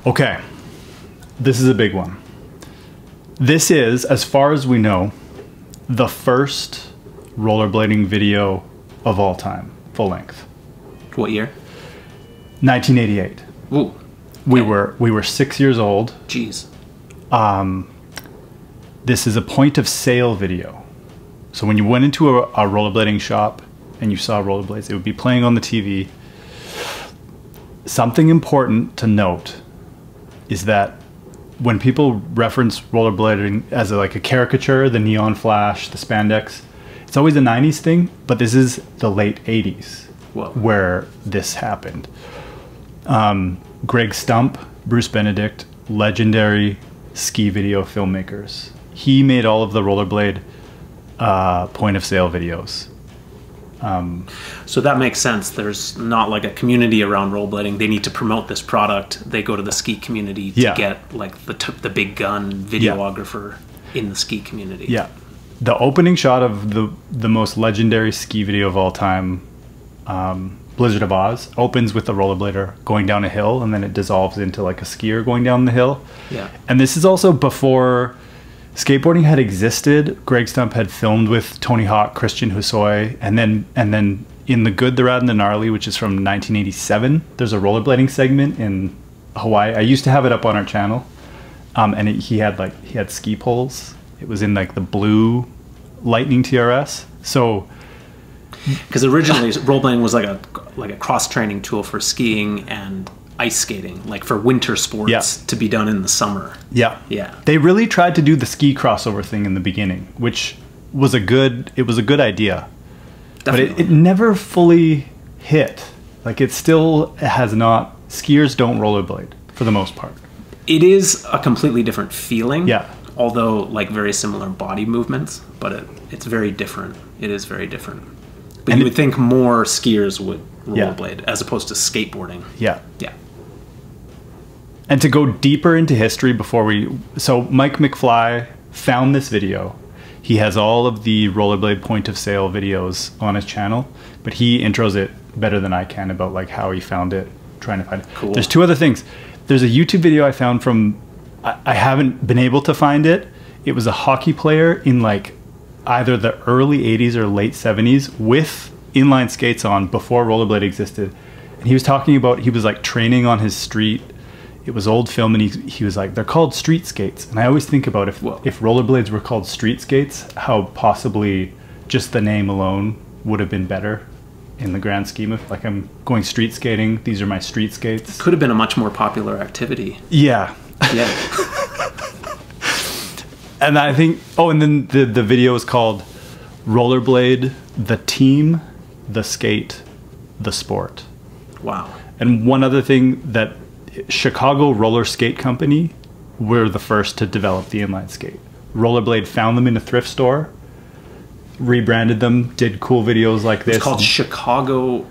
Okay, this is a big one. This is, as far as we know, the first rollerblading video of all time, full length. What year? 1988. Ooh. We were 6 years old. Jeez. This is a point of sale video. So when you went into a rollerblading shop and you saw rollerblades, it would be playing on the TV. Something important to note is that when people reference rollerblading as like a caricature, the neon flash, the spandex, it's always a 90s thing, but this is the late 80s. Whoa. Where this happened. Greg Stump, Bruce Benedict, legendary ski video filmmakers. He made all of the rollerblade point of sale videos. So that makes sense. There's not like a community around rollerblading. They need to promote this product. They go to the ski community to get like the big gun videographer in the ski community. Yeah. The opening shot of the most legendary ski video of all time, Blizzard of Oz, opens with the rollerblader going down a hill, and then it dissolves into like a skier going down the hill. Yeah. And this is also before skateboarding had existed. Greg Stump had filmed with Tony Hawk, Christian Hosoi, and then in The Good, the Rad, and the Gnarly, which is from 1987, there's a rollerblading segment in Hawaii. I used to have it up on our channel, and he had ski poles. It was in like the blue Lightning TRS. So. Because originally rollerblading was like a cross-training tool for skiing and ice skating, like for winter sports to be done in the summer. Yeah. Yeah. They really tried to do the ski crossover thing in the beginning, which was a good idea. Definitely. But it never fully hit. Like it still has not, skiers don't rollerblade for the most part. It is a completely different feeling. Yeah. Although like very similar body movements, but it's very different. It is very different. But you would think more skiers would rollerblade as opposed to skateboarding. Yeah. Yeah. And to go deeper into history so Mike McFly found this video. He has all of the rollerblade point of sale videos on his channel, but he intros it better than I can about like how he found it, trying to find it. Cool. There's two other things. There's a YouTube video I found from, I haven't been able to find it. It was a hockey player in like either the early 80s or late 70s with inline skates on before rollerblade existed. And he was talking about, he was like training on his street. It was old film, and he was like, they're called street skates. And I always think about if rollerblades were called street skates, how possibly just the name alone would have been better in the grand scheme of like, I'm going street skating. These are my street skates. Could have been a much more popular activity. Yeah. Yeah. And I think, and then the video is called Rollerblade, the Team, the Skate, the Sport. Wow. And one other thing, that Chicago Roller Skate Company were the first to develop the inline skate. Rollerblade found them in a thrift store, rebranded them, did cool videos like this. It's called Chicago.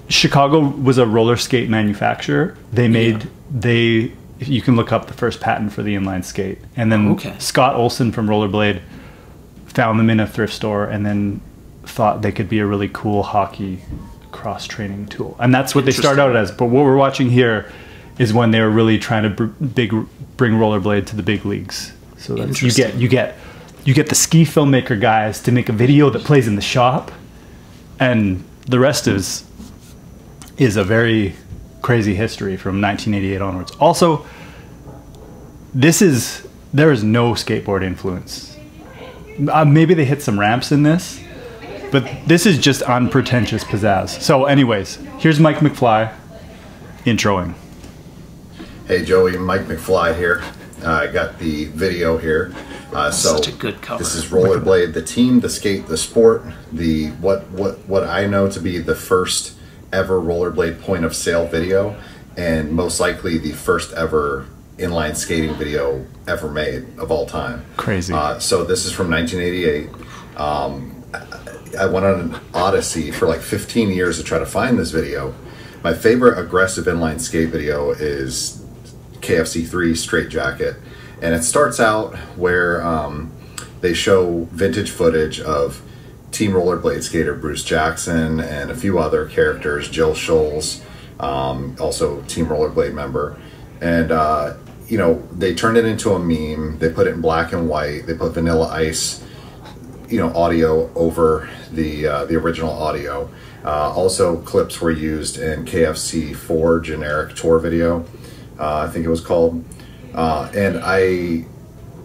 Chicago was a roller skate manufacturer. They made, you can look up the first patent for the inline skate. And then Scott Olson from Rollerblade found them in a thrift store and then thought they could be a really cool hockey cross-training tool. And that's what they started out as. But what we're watching here is when they were really trying to bring rollerblade to the big leagues. So that's, you get the ski filmmaker guys to make a video that plays in the shop, and the rest is a very crazy history from 1988 onwards. Also, there is no skateboard influence. Maybe they hit some ramps in this, but this is just unpretentious pizzazz. So anyways, here's Mike McFly introing. Hey Joey, Mike McFly here. I got the video here. Such a good cover. This is Rollerblade, the Team, the Skate, the Sport, the what I know to be the first ever rollerblade point of sale video, and most likely the first ever inline skating video ever made of all time. Crazy. So this is from 1988. I went on an odyssey for like 15 years to try to find this video. My favorite aggressive inline skate video is KFC 3 Straight Jacket, and it starts out where they show vintage footage of Team Rollerblade skater Bruce Jackson and a few other characters, Jill Scholes, also Team Rollerblade member, And you know, they turned it into a meme. They put it in black and white. They put Vanilla Ice, you know, audio over the original audio. Also, clips were used in KFC 4 generic tour video, I think it was called. And I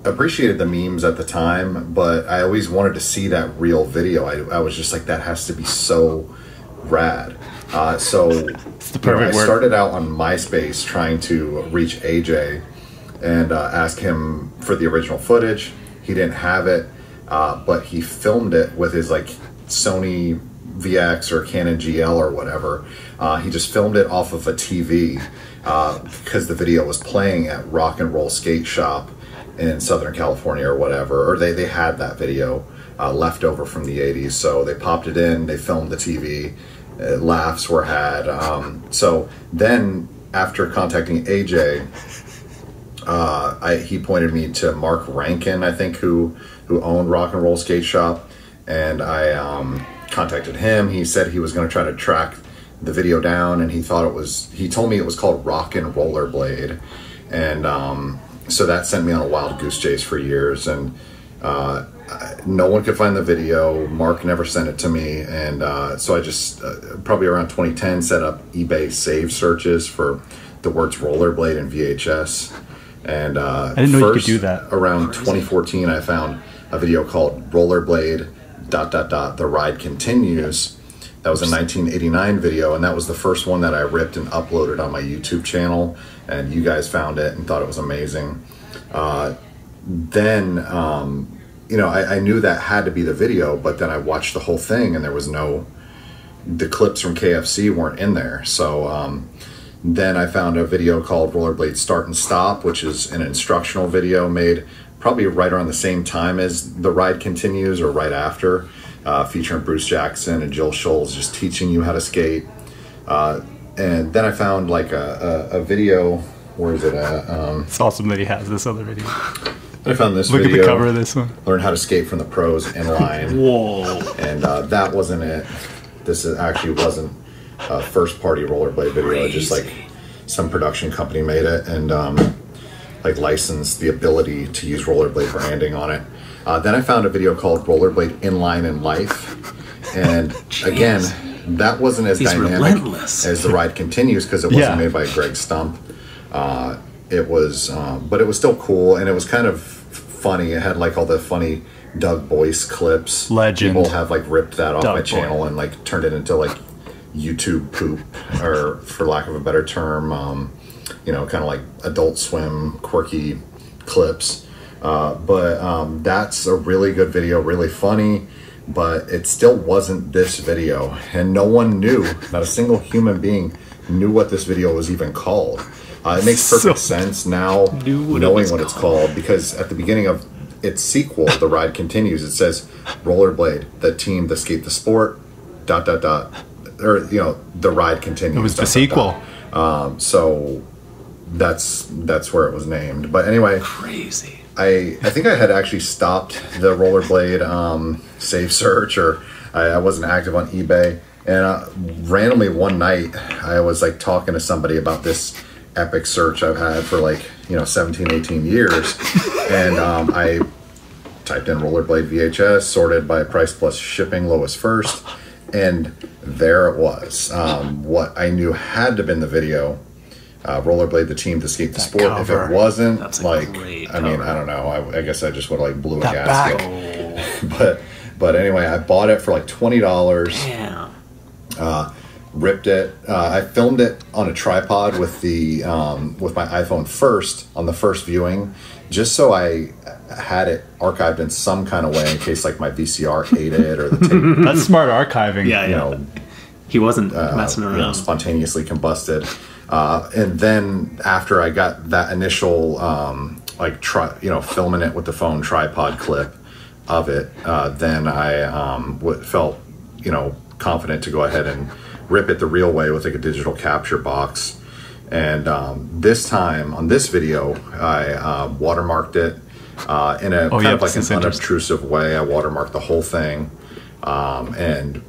appreciated the memes at the time, but I always wanted to see that real video. I was just like, that has to be so rad. So it's the perfect I started out on MySpace trying to reach AJ and ask him for the original footage. He didn't have it, but he filmed it with his like Sony VX or Canon GL or whatever. He just filmed it off of a TV because the video was playing at Rock and Roll Skate Shop in Southern California or whatever, or they had that video left over from the 80s, so they popped it in, they filmed the TV, laughs were had. So then after contacting AJ, he pointed me to Mark Rankin, I think, who owned Rock and Roll Skate Shop, and I contacted him. He said he was going to try to track the video down, and he told me it was called Rock and Rollerblade, and so that sent me on a wild goose chase for years, and no one could find the video. Mark never sent it to me, and so I just probably around 2010 set up eBay save searches for the words rollerblade and VHS, and I didn't know you could do that. Around 2014 I found a video called Rollerblade ... The Ride Continues. That was a 1989 video, and that was the first one that I ripped and uploaded on my YouTube channel, and you guys found it and thought it was amazing. Then you know, I knew that had to be the video, but then I watched the whole thing and there was the clips from KFC weren't in there. So then I found a video called Rollerblade Start and Stop, which is an instructional video made probably right around the same time as The Ride Continues or right after, featuring Bruce Jackson and Jill Scholes just teaching you how to skate. And then I found like a video, where is it at? It's awesome that he has this other video. I found this Look video. Look at the cover of this one. Learn how to skate from the pros inline. Whoa. And that wasn't it. This actually wasn't a first party rollerblade video. Crazy. Just like some production company made it and like licensed the ability to use rollerblade branding on it. Then I found a video called Rollerblade Inline in Life. And again, that wasn't as dynamic as The Ride Continues because it wasn't made by Greg Stump. It was, but it was still cool, and it was kind of funny. It had like all the funny Doug Boyce clips. Legend. People have like ripped that off Doug my channel and like turned it into like YouTube poop, or for lack of a better term, you know, kind of like Adult Swim quirky clips. But that's a really good video, really funny. But it still wasn't this video, and no one knew, not a single human being knew what this video was even called. It makes perfect sense now knowing what it's called, because at the beginning of its sequel, The Ride Continues, it says Rollerblade, the team, the skate, the sport, ... or you know, The Ride Continues. It was the sequel. So that's where it was named. But anyway, crazy. I think I had actually stopped the rollerblade save search, or I wasn't active on eBay, and randomly one night I was like talking to somebody about this epic search I've had for like, you know, 17, 18 years, and I typed in rollerblade VHS, sorted by price plus shipping, lowest first, and there it was. What I knew had to have been the video. Rollerblade, the team, to skate the sport. Cover. If it wasn't, like, I mean, I don't know. I guess I just would have like blew a gasket. But anyway, I bought it for like $20. Yeah. Ripped it. I filmed it on a tripod with the with my iPhone first on the first viewing, just so I had it archived in some kind of way in case like my VCR ate it or the tape. That's smart archiving. Yeah, you know, he wasn't messing around. You know, spontaneously combusted. And then after I got that initial like filming it with the phone tripod clip of it, then I felt, you know, confident to go ahead and rip it the real way with like a digital capture box. And this time on this video, I watermarked it in a kind of like an unobtrusive way. I watermarked the whole thing, and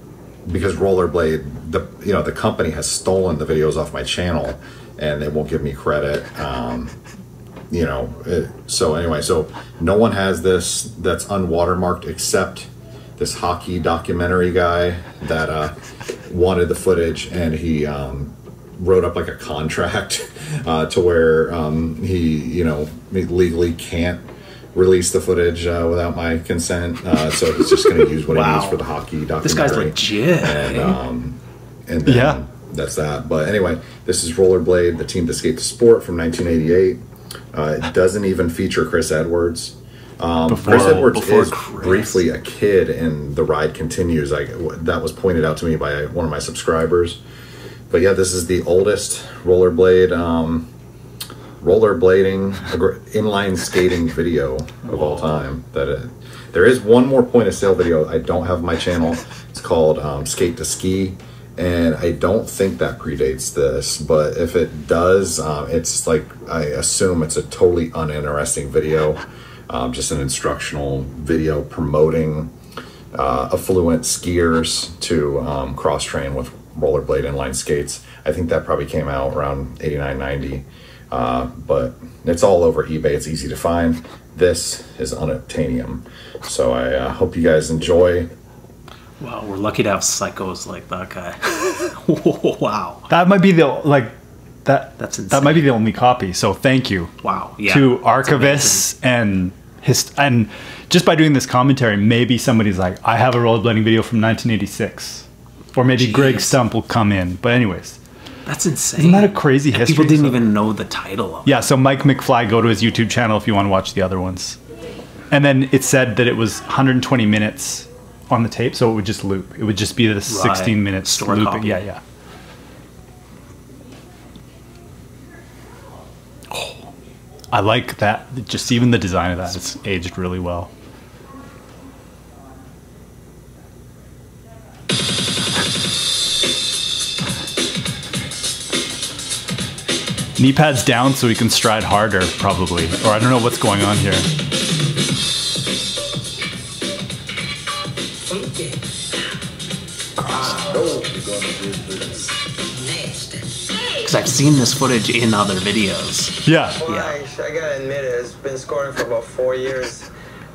because Rollerblade, the company has stolen the videos off my channel, and they won't give me credit. So anyway, so no one has this that's unwatermarked except this hockey documentary guy that wanted the footage, and he wrote up like a contract to where he legally can't release the footage without my consent. So he's just going to use what he needs for the hockey documentary. This guy's legit. And then that's that. But anyway, this is Rollerblade, the team that escaped the sport from 1988. It doesn't even feature Chris Edwards. Chris Edwards is briefly a kid in The Ride Continues. That was pointed out to me by one of my subscribers. But yeah, this is the oldest rollerblading, inline skating video of all time. There is one more point of sale video I don't have on my channel. It's called Skate to Ski. And I don't think that predates this, but if it does, it's like, I assume it's a totally uninteresting video, just an instructional video promoting affluent skiers to cross-train with rollerblade inline skates. I think that probably came out around 89, 90, but it's all over eBay. It's easy to find. This is Unobtainium. So I hope you guys enjoy. Wow, we're lucky to have psychos like that guy. Wow. That might be that's insane. That might be the only copy. So thank you. Wow. Yeah. To archivists and just by doing this commentary, maybe somebody's like, I have a rollerblading video from 1986, or maybe Greg Stump will come in. But anyways, that's insane. Isn't that a crazy history? People didn't even know the title of it. Yeah. So Mike McFly, go to his YouTube channel if you want to watch the other ones. And then it said that it was 120 minutes on the tape, so it would just loop. It would just be the 16 minutes looping. Yeah. Oh, I like that. Just even the design of that, it's aged really well. Knee pads down so he can stride harder, probably. Or I don't know what's going on here. Because I've seen this footage in other videos. Yeah. I gotta admit it, it's been scoring for about 4 years.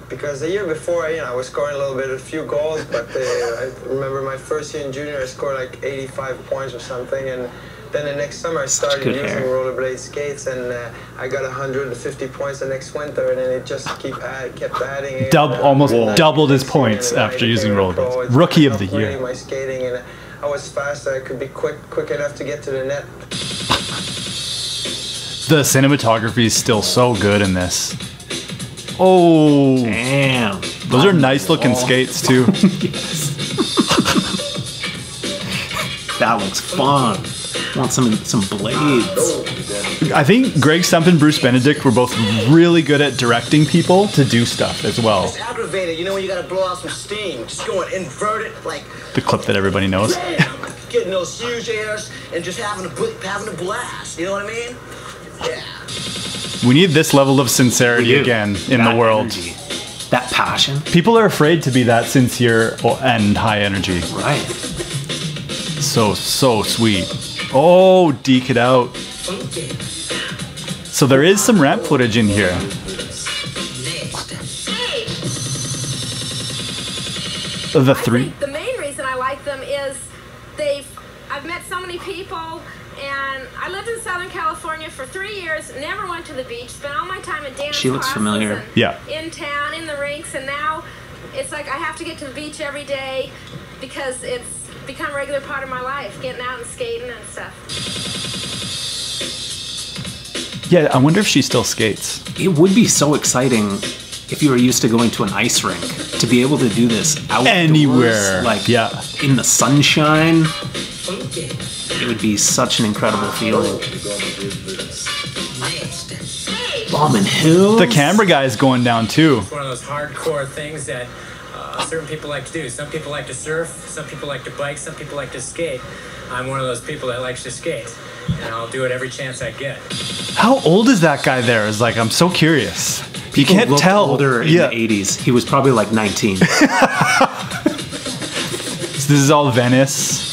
Because the year before, I was scoring a few goals, but I remember my first year in junior, I scored like 85 points or something, and then the next summer I started using rollerblade skates, and I got 150 points the next winter, and then it just kept adding. Almost doubled his points after using rollerblades. Rookie of the year. My skating, and I was fast. I could be quick enough to get to the net. The cinematography is still so good in this. Oh, damn! Those are nice looking skates too. That looks fun. Want some blades. I think Greg Stump and Bruce Benedict were both really good at directing people to do stuff as well. It's aggravating, when you gotta blow out some steam, just going inverted, like the clip that everybody knows. Getting those huge airs and just having a blast. You know what I mean? Yeah. We need this level of sincerity again in the world. Energy. That passion. People are afraid to be that sincere and high energy. Right. So sweet. Oh, deke it out. So there is some ramp footage in here. The three. The main reason I like them is I've met so many people, and I lived in Southern California for 3 years, never went to the beach, spent all my time at dance She looks familiar. Yeah. In town, in the rinks, and now it's like I have to get to the beach every day because it's become a regular part of my life, getting out and skating and stuff. Yeah, I wonder if she still skates. It would be so exciting if you were used to going to an ice rink to be able to do this outdoors, anywhere, like in the sunshine. It would be such an incredible feeling. Bombing Hills. The camera guy is going down too. It's one of those hardcore things that certain people like to do. Some people like to surf, some people like to bike, some people like to skate. I'm one of those people that likes to skate, and I'll do it every chance I get. How old is that guy there? Is like, I'm so curious. People you can't tell. Older in the 80s. He was probably like 19. So this is all Venice.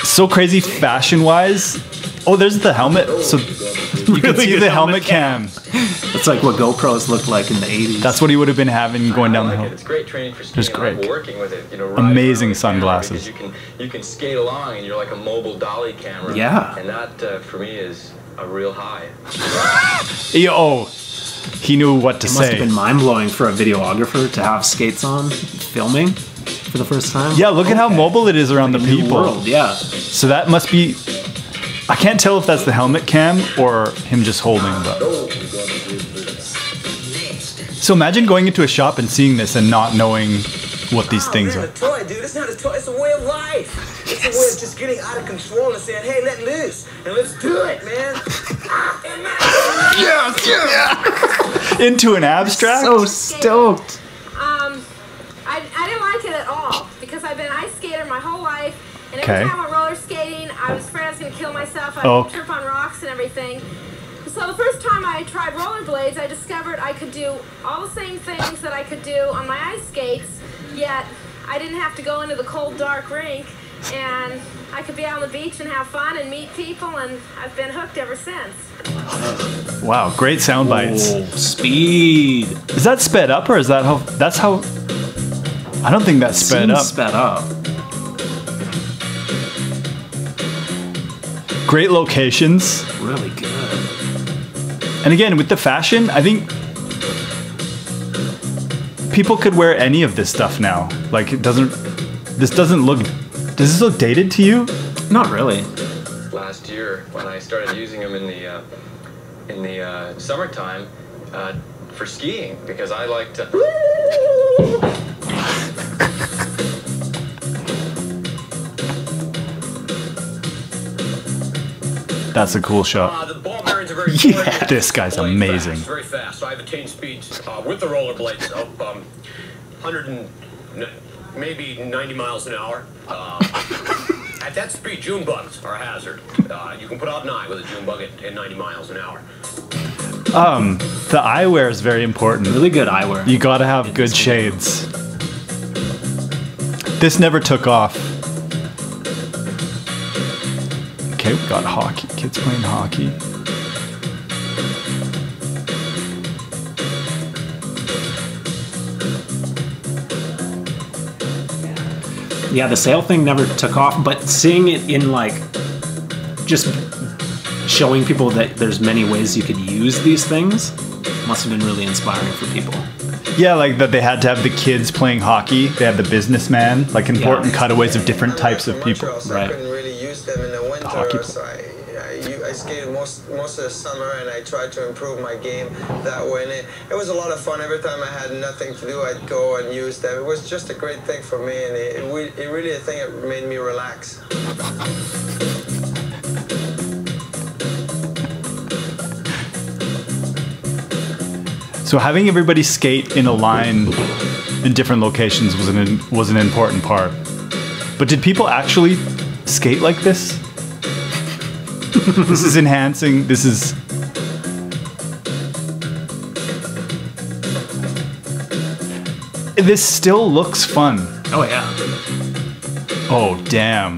So crazy fashion-wise. Oh, there's the helmet. So you can see the helmet cam. It's like what GoPros looked like in the 80s. That's what he would have been having going down the hill. It's great training for skiing. It's great. Working with it, amazing sunglasses. You can skate along and you're like a mobile dolly camera. Yeah. And that for me is a real high. Oh, he knew what to say. It must have been mind-blowing for a videographer to have skates on filming for the first time. Yeah, look at how mobile it is around the people. World, yeah. So that must be. I can't tell if that's the helmet cam or him just holding the. So imagine going into a shop and seeing this and not knowing what these things are. It's not a toy, dude. It's not a toy. It's a way of life. It's a way of just getting out of control and saying, "Hey, let loose and let's do it, man." Yes, yes. Into an abstract. So stoked. I didn't like it at all because I've been an ice skater my whole life, and every time I went roller skating, I was afraid I was going to kill myself. I would trip on rocks and everything. So the first time I tried rollerblades, I discovered I could do all the same things that I could do on my ice skates, yet I didn't have to go into the cold, dark rink, and I could be out on the beach and have fun and meet people, and I've been hooked ever since. Wow, great sound bites. Oh, speed. Is that sped up or is that how? That's how. I don't think that's sped up. Sped up. Great locations. Really good. And again, with the fashion, I think people could wear any of this stuff now. Like, it doesn't. This doesn't look. Does this look dated to you? Not really. Last year, when I started using them in the summertime for skiing, because I like to. That's a cool shot. The ball bearings are very yeah, this guy's amazing. Fast, very fast. So I've attained speeds with the rollerblades of 100 and maybe 90 miles an hour. At that speed, June bugs are a hazard. You can put out an eye with a June bug at 90 miles an hour. The eyewear is very important. Really good eyewear. You gotta have good shades. This never took off. Okay, we got hockey. Kids playing hockey. Yeah, the sail thing never took off, but seeing it in like just showing people that there's many ways you could use these things must have been really inspiring for people. Yeah, like that they had to have the kids playing hockey. They had the businessman, like important cutaways of different types of people. Right. I couldn't really use them in the winter, so I skated most of the summer, and I tried to improve my game that way. And it was a lot of fun. Every time I had nothing to do, I'd go and use them. It was just a great thing for me, and it really, I think it made me relax. So having everybody skate in a line in different locations was an important part. But did people actually skate like this? This is enhancing. This is. This still looks fun. Oh yeah. Oh damn.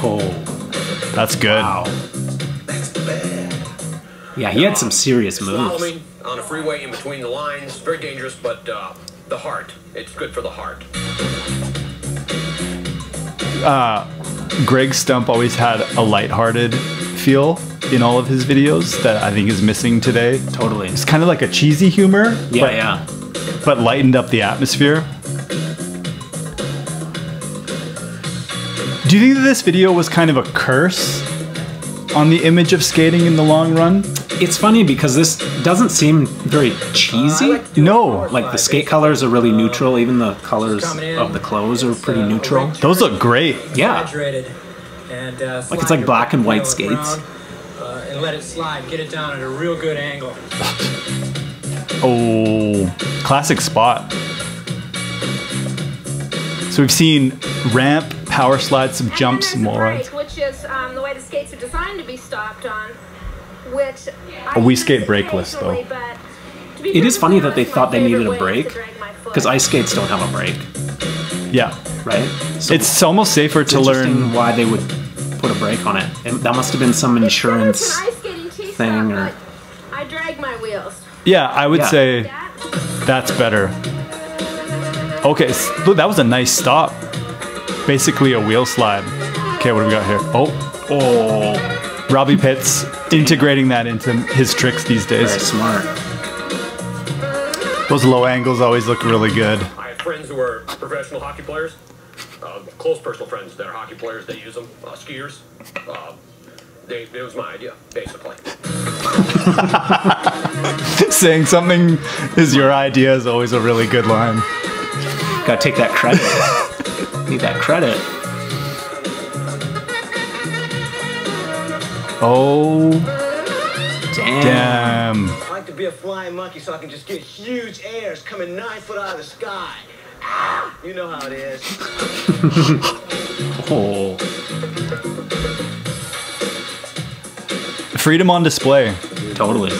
Oh. That's good. Wow. Yeah, he had some serious moves. Slaloming on a freeway in between the lines, very dangerous, but the heart, it's good for the heart. Greg Stump always had a lighthearted feel in all of his videos that I think is missing today. Totally. It's kind of like a cheesy humor. Yeah, but lightened up the atmosphere. Do you think that this video was kind of a curse on the image of skating in the long run? It's funny because this doesn't seem very cheesy. No. Like the skate colors are really neutral. Even the colors of the clothes are pretty neutral. Those look great. Yeah. And, like it's like black and white skates. And let it slide. Get it down at a real good angle. Oh, classic spot. So we've seen ramp, power slides, some jumps, more. Which is the way the skates are designed to be stopped on. Which we skate brakeless though. But to It is funny that they thought they needed a brake, because ice skates don't have a brake. Yeah. Right? So it's almost safer to learn why they would put a brake on it. And that must have been some insurance thing. Or I drag my wheels. Yeah, I would say that's better. Okay, look, that was a nice stop. Basically a wheel slide. Okay, what do we got here? Oh. Robbie Pitts integrating that into his tricks these days. Very smart. Those low angles always look really good. I have friends who are professional hockey players. Close personal friends that are hockey players. They use them. Skiers. It was my idea, basically. Saying something is your idea is always a really good line. Gotta take that credit. Need that credit. Oh. Damn. I like to be a flying monkey so I can just get huge airs coming 9 foot out of the sky. Ah, you know how it is. Oh. Freedom on display. Totally.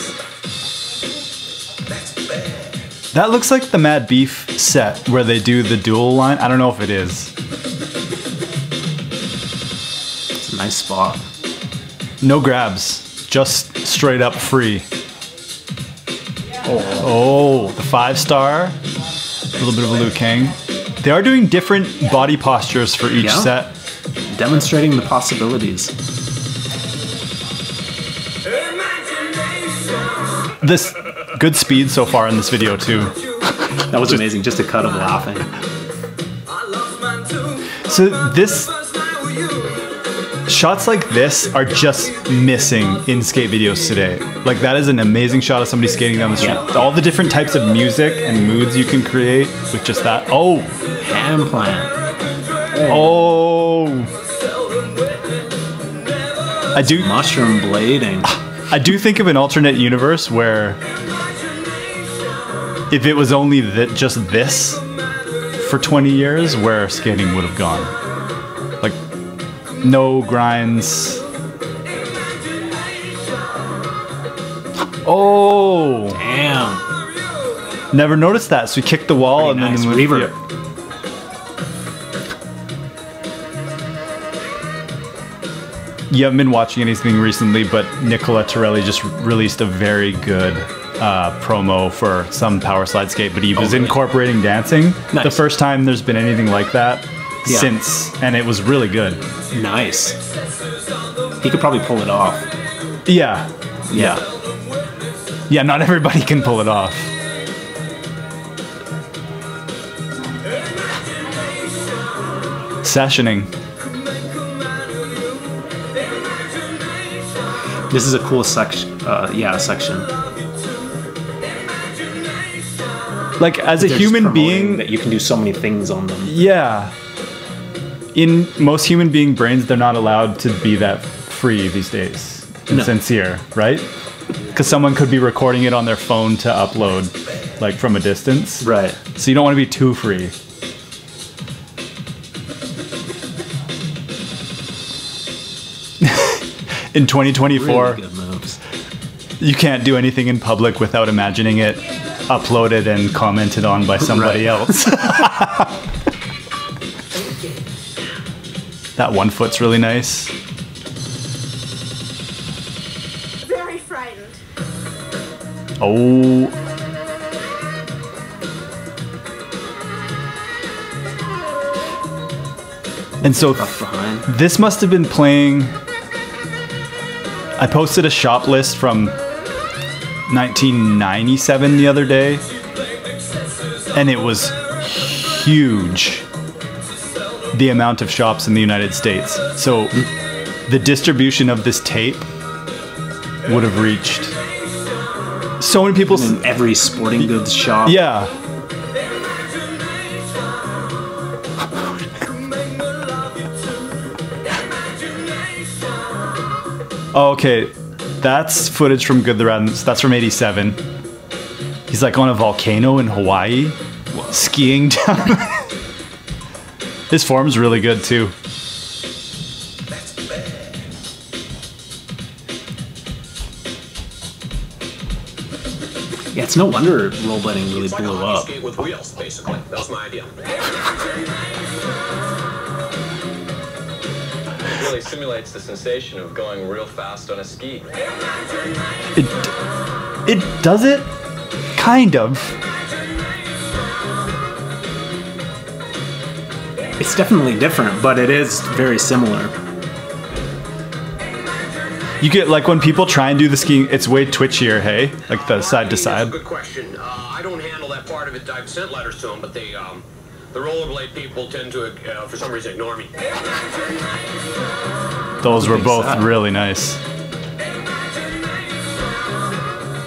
That looks like the Mad Beef set where they do the dual line. I don't know if it is. It's a nice spot. No grabs, just straight up free. Oh, the 5-star. A little bit of a Liu Kang. They are doing different body postures for each set. Demonstrating the possibilities. This good speed so far in this video too. That was amazing, just a cut of laughing. So this shots like this are just missing in skate videos today. Like that is an amazing shot of somebody skating down the street. Yeah. All the different types of music and moods you can create with just that. Oh, hand plant. Oh. I do mushroom blading. I do think of an alternate universe where if it was only just this for 20 years, where skating would have gone. Like, no grinds. Oh! Damn. Never noticed that, so we kicked the wall and nice. then We reverb. You haven't been watching anything recently, but Nicola Torelli just released a very good promo for some power slide skate, but he was incorporating dancing. Nice. The first time there's been anything like that since, and it was really good. Nice. He could probably pull it off. Yeah. Yeah. Yeah, not everybody can pull it off. Sessioning. This is a cool section. Section. Like as a human being, that you can do so many things on them. Yeah. In most human being brains, they're not allowed to be that free these days and sincere, right? Because someone could be recording it on their phone to upload, like from a distance. Right. So you don't want to be too free. In 2024, really good moves. You can't do anything in public without imagining it uploaded and commented on by somebody else. That one foot's really nice. Very frightened. Oh. And so this must have been playing. I posted a shop list from 1997 the other day, and it was huge, the amount of shops in the United States. So the distribution of this tape would have reached so many people. In every sporting goods shop. Yeah. Oh, okay, that's footage from Good the Rad. That's from '87. He's like on a volcano in Hawaii, skiing down. His form's really good too. Yeah, it's no wonder rollerblading really blew up. Skate with wheels, basically. That was my idea. It really simulates the sensation of going real fast on a ski. It does it, kind of. It's definitely different, but it is very similar. You get, like, when people try and do the skiing, it's way twitchier, hey? Like the side to side. That's a good question. I don't handle that part of it. I've sent letters to them, but they, the rollerblade people tend to, for some reason, ignore me. Those were both really nice.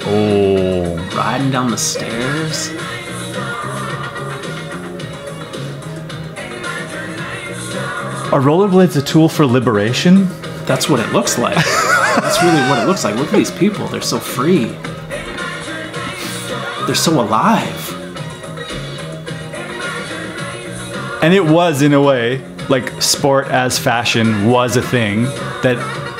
Oh. Riding down the stairs. Are rollerblades a tool for liberation? That's what it looks like. That's really what it looks like. Look at these people. They're so free. They're so alive. And it was, in a way, like, sport as fashion was a thing that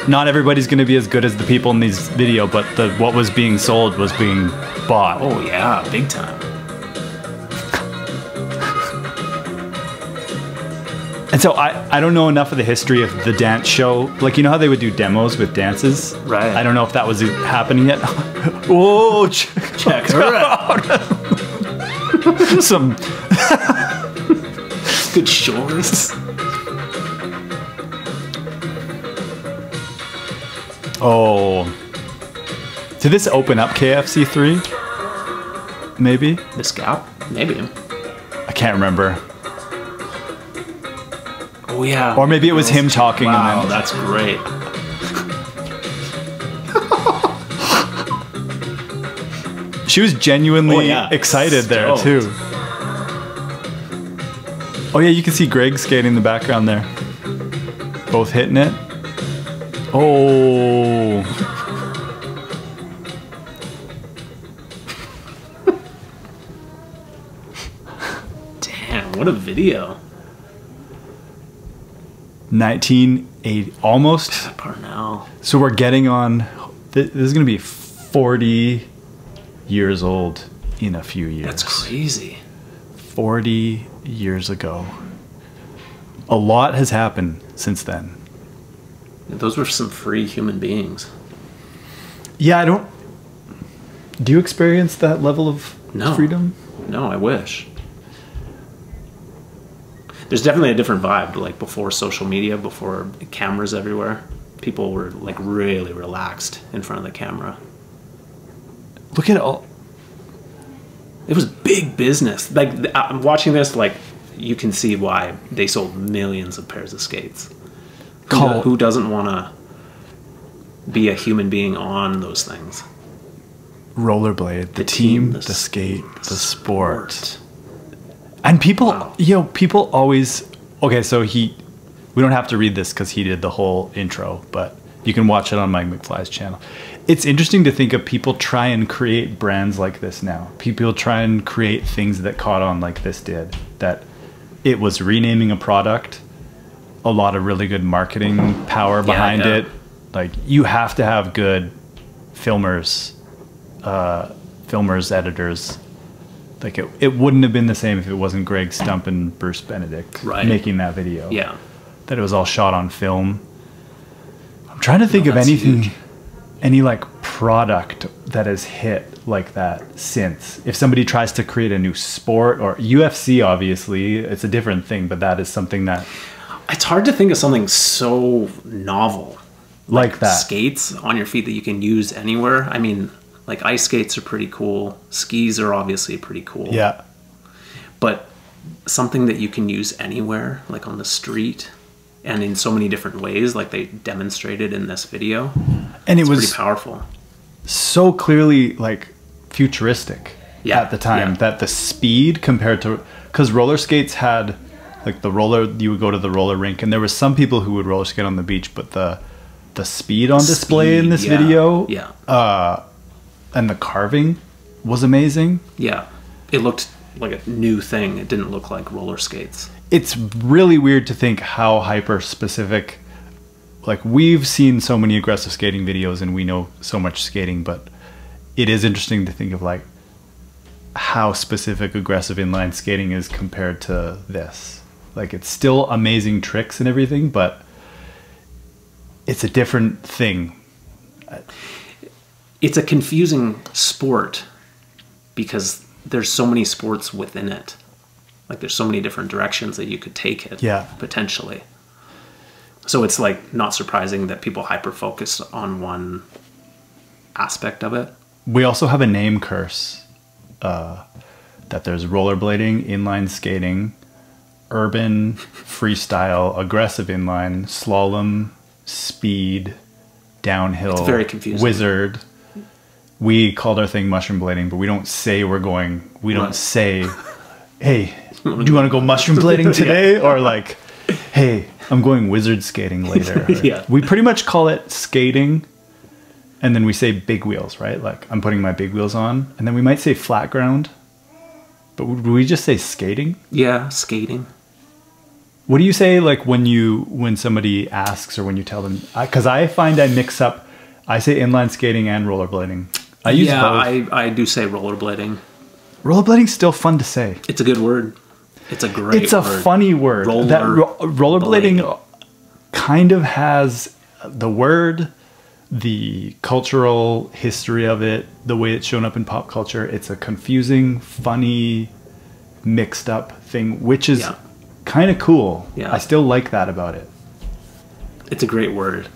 not everybody's going to be as good as the people in these video, but what was being sold was being bought. Oh yeah, big time. And so I don't know enough of the history of the dance show. Like, you know how they would do demos with dances? Right. I don't know if that was happening yet. Whoa, check her out. Some good shorts. Oh. Did this open up KFC 3? Maybe? This gap? Maybe. I can't remember. Oh yeah. Or maybe it was him talking. Wow, and then... that's great. She was genuinely excited there too. Oh yeah, you can see Greg skating in the background there. Both hitting it. Oh. Damn, what a video. 1980, almost. Parnell. So we're getting on. This is going to be 40 years old in a few years. That's crazy. 40 years ago. A lot has happened since then. Those were some free human beings. Yeah, I don't. Do you experience that level of freedom? No, I wish. There's definitely a different vibe. Like before social media, before cameras everywhere, people were like really relaxed in front of the camera. Look at all. It was big business. Like I'm watching this, like you can see why they sold millions of pairs of skates. Who doesn't want to be a human being on those things? Rollerblade, the team, the skate, the sport. And people, people always, okay, so we don't have to read this because he did the whole intro, but you can watch it on Mike McFly's channel. It's interesting to think of people try and create brands like this now. People try and create things that caught on like this did. That it was renaming a product, a lot of really good marketing power behind it. Like, you have to have good filmers, editors. Like, it wouldn't have been the same if it wasn't Greg Stump and Bruce Benedict making that video. Yeah. That it was all shot on film. I'm trying to think of anything, any like product that has hit like that since. If somebody tries to create a new sport, or UFC, obviously, it's a different thing, but that is something that... It's hard to think of something so novel. Like that. Skates on your feet that you can use anywhere. I mean... Like, ice skates are pretty cool. Skis are obviously pretty cool. Yeah. But something that you can use anywhere, like on the street, and in so many different ways, like they demonstrated in this video. And it was pretty powerful. So clearly, like, futuristic at the time. That the speed compared to... Because roller skates had, like, you would go to the roller rink, and there was some people who would roller skate on the beach, but the speed on display in this video... and the carving was amazing. Yeah. It looked like a new thing. It didn't look like roller skates. It's really weird to think how hyper specific, like, we've seen so many aggressive skating videos and we know so much skating, but it is interesting to think of, like, how specific aggressive inline skating is compared to this. Like, it's still amazing tricks and everything, but it's a different thing. It's a confusing sport because there's so many sports within it. Like, there's so many different directions that you could take it, potentially. So it's like not surprising that people hyper focus on one aspect of it. We also have a name curse. That there's rollerblading, inline skating, urban, freestyle, aggressive inline, slalom, speed, downhill, it's very confusing. Wizard. We called our thing mushroom blading, but we don't say we're going. We don't say, "Hey, do you want to go mushroom blading today?" Or like, "Hey, I'm going wizard skating later." We pretty much call it skating. And then we say big wheels, right? Like, I'm putting my big wheels on. And then we might say flat ground. But would we just say skating? Yeah, skating. What do you say, like, when somebody asks or when you tell them? Because I find I mix up. I say inline skating and rollerblading. I use both. I do say rollerblading. Rollerblading's still fun to say. It's a good word. It's a great word. It's a funny word. Rollerblading kind of has the word, the cultural history of it, the way it's shown up in pop culture. It's a confusing, funny, mixed up thing, which is kind of cool. I still like that about it. It's a great word.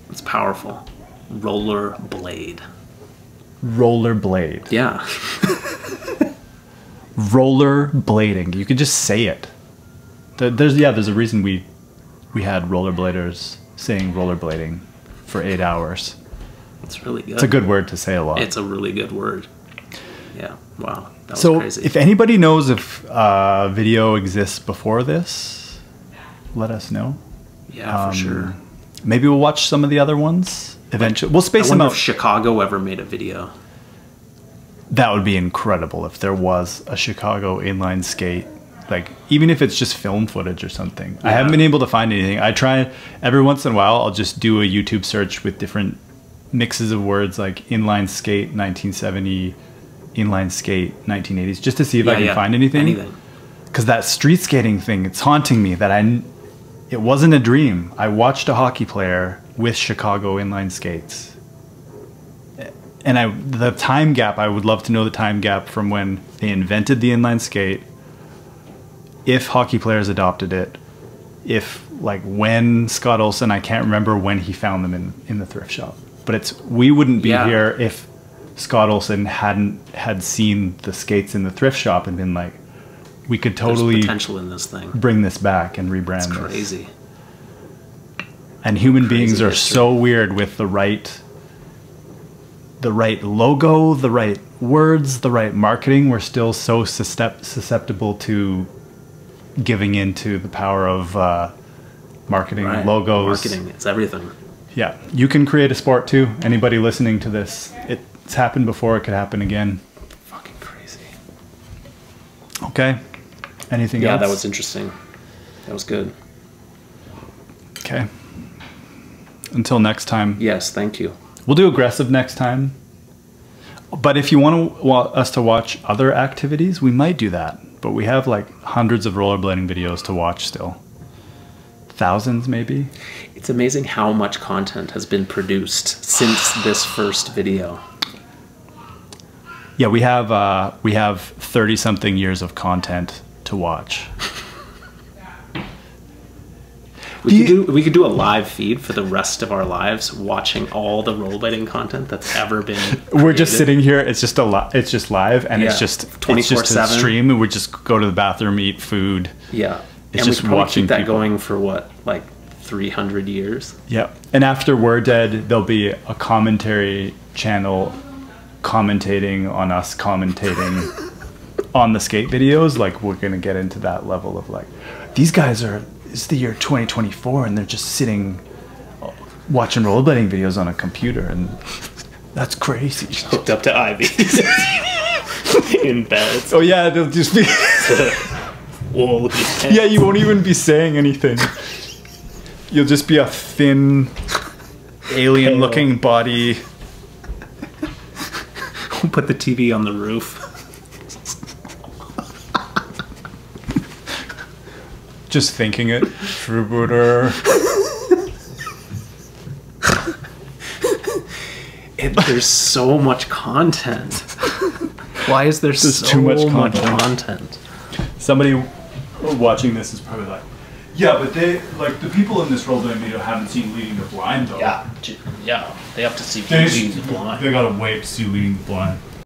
It's powerful. Rollerblade. Rollerblade. Yeah. Rollerblading. You could just say it. There's a reason we had rollerbladers saying rollerblading for 8 hours. It's really good. It's a good word to say a lot. It's a really good word. Yeah. Wow. That was crazy. If anybody knows if video exists before this, let us know. Yeah, for sure. Maybe we'll watch some of the other ones eventually. We'll space them out. If Chicago ever made a video. That would be incredible if there was a Chicago inline skate. Like, even if it's just film footage or something. I haven't been able to find anything. I try every once in a while. I'll just do a YouTube search with different mixes of words, like inline skate 1970, inline skate 1980s, just to see if I can find anything. Because that street skating thing, it's haunting me. It wasn't a dream. I watched a hockey player with Chicago inline skates, and the time gap. I would love to know the time gap from when they invented the inline skate. If hockey players adopted it, when Scott Olson, I can't remember when he found them in the thrift shop, but we wouldn't be here if Scott Olson had seen the skates in the thrift shop and been like, we could totally There's potential in this thing. Bring this back and rebrand this. It's crazy. And human beings are so weird with the right logo, the right words, the right marketing. We're still so susceptible to giving into the power of marketing, logos. Marketing, it's everything. Yeah, you can create a sport too. Anybody listening to this, it's happened before, it could happen again. Fucking crazy. Okay, anything else? Yeah, that was interesting. That was good. Okay. Until next time. Yes, thank you. We'll do aggressive next time. But if you want us to watch other activities, we might do that. But we have like hundreds of rollerblading videos to watch still. Thousands, maybe. It's amazing how much content has been produced since this first video. Yeah, we have 30-something years of content to watch. We could do a live feed for the rest of our lives, watching all the rollerblading content that's ever been created. We're just sitting here. It's just it's just live, and it's just 24/7 stream, and we just go to the bathroom, eat food. Yeah, it's and just we probably watching keep that people. going for what, like 300 years. Yeah, and after we're dead, there'll be a commentary channel commentating on us commentating on the skate videos. Like, we're gonna get into that level of like, these guys are. It's the year 2024 and they're just sitting watching rollerblading videos on a computer, and that's crazy. Hooked up to Ivy in bed. Oh yeah, they'll just be Whoa, yeah, you won't even be saying anything. You'll just be a thin alien looking body. We'll put the TV on the roof. just thinking it. Freebooter. There's so much content. Why is there so too much content? Somebody watching this is probably like, yeah, but they like the people in this role-playing video haven't seen Leading the Blind though. Yeah, they have to see Leading the Blind. They gotta wait to see Leading the Blind.